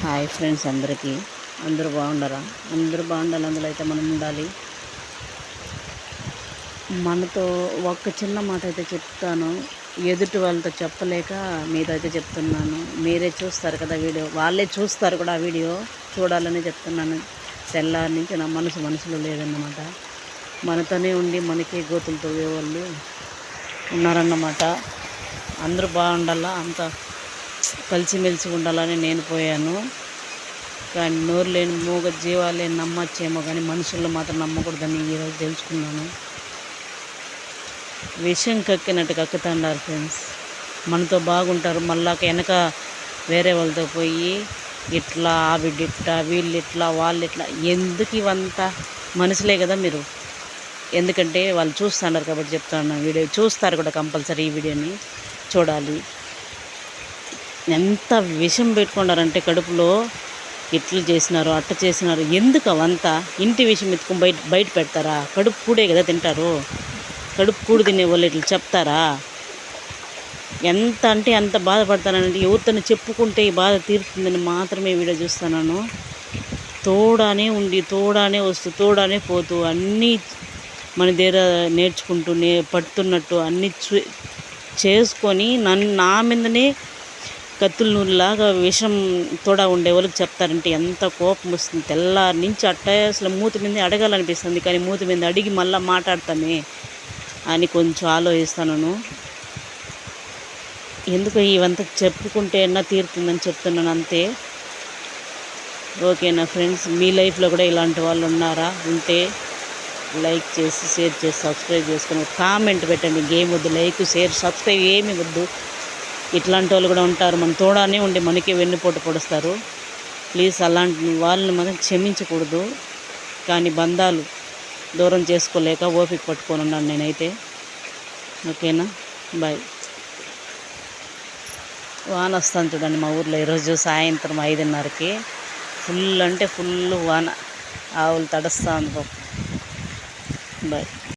Hi friends, అందరూ బాగుండరా? అందరూ బాగుండాలి, అందులో అయితే మనం ఉండాలి. మనతో ఒక్క చిన్న మాట అయితే చెప్తాను, ఎదుటి వాళ్ళతో చెప్పలేక మీరైతే చెప్తున్నాను. మీరే చూస్తారు కదా వీడియో, వాళ్ళే చూస్తారు కూడా. ఆ వీడియో చూడాలని చెప్తున్నాను. తెల్లారి నుంచి నా మనసులో లేదన్నమాట. మనతోనే ఉండి మనకే గోతులు తవ్వేవాళ్ళు ఉన్నారన్నమాట. అందరూ బాగుండాలా, అంత కలిసిమెలిసి ఉండాలని నేను పోయాను. కానీ నోరు లేని మూగ జీవాలే నమ్మచ్చేమో, కానీ మనుషుల్లో మాత్రం నమ్మకూడదని ఈరోజు తెలుసుకున్నాను. విషయం కక్కినట్టు కక్కుతాండారు ఫ్రెండ్స్. మనతో బాగుంటారు, మళ్ళా వెనక వేరే వాళ్ళతో పోయి ఇట్లా ఆవిడిట్లా వీళ్ళు ఇట్లా వాళ్ళు ఇట్లా. ఎందుకు ఇవంతా? మనుషులే కదా మీరు. ఎందుకంటే వాళ్ళు చూస్తున్నారు కాబట్టి చెప్తాను. వీడియో చూస్తారు కూడా, కంపల్సరీ ఈ వీడియోని చూడాలి. ఎంత విషం పెట్టుకున్నారంటే కడుపులో, ఇట్లు చేసినారు అట్ట చేసినారు. ఎందుకు అవంతా? ఇంటి విషయం ఎత్తుకుని బయట పెడతారా? కడుపు కూడే కదా తింటారు. కడుపు కూడు తినే వాళ్ళు ఇట్లా చెప్తారా? ఎంత అంటే అంత బాధపడతానంటే, ఎవరితో చెప్పుకుంటే ఈ బాధ తీరుతుందని మాత్రమే వీడియో చూస్తున్నాను. తోడానే ఉండి తోడానే వస్తూ తోడానే పోతూ అన్నీ మన దగ్గర నేర్చుకుంటూ పడుతున్నట్టు అన్నీ చేసుకొని నా మీదనే కత్తుల నూరులాగా విషం తోడా ఉండే వాళ్ళకి చెప్తారంటే ఎంత కోపం వస్తుంది. తెల్లారి నుంచి అట్టే అసలు మూతి మీద అడగాలనిపిస్తుంది, కానీ మూతి మీద అడిగి మళ్ళీ మాట్లాడతామే అని కొంచెం ఆలోచిస్తాను. ఎందుకు ఇవంతా చెప్పుకుంటే అన్నా తీరుతుందని చెప్తున్నాను, అంతే. ఓకేనా ఫ్రెండ్స్? మీ లైఫ్లో కూడా ఇలాంటి వాళ్ళు ఉన్నారా? ఉంటే లైక్ చేసి, షేర్ చేసి, సబ్స్క్రైబ్ చేసుకొని కామెంట్ పెట్టండి. గేమ్ వద్దు, లైక్ షేర్ సబ్స్క్రైబ్ ఏమీ వద్దు. ఇట్లాంటి వాళ్ళు కూడా ఉంటారు, మన తోడానే ఉండి మనకే వెన్నుపోటు పొడుస్తారు. ప్లీజ్ అలాంటి వాళ్ళని మనం క్షమించకూడదు. కానీ బంధాలు దూరం చేసుకోలేక ఓపిక పట్టుకొని ఉన్నాను నేనైతే. ఓకేనా? బాయ్. వాన వస్తుంది చూడండి మా ఊర్లో ఈరోజు సాయంత్రం 5:30కి. ఫుల్ అంటే ఫుల్ వాన, ఆవులు తడుస్తూ ఉంది. బాయ్.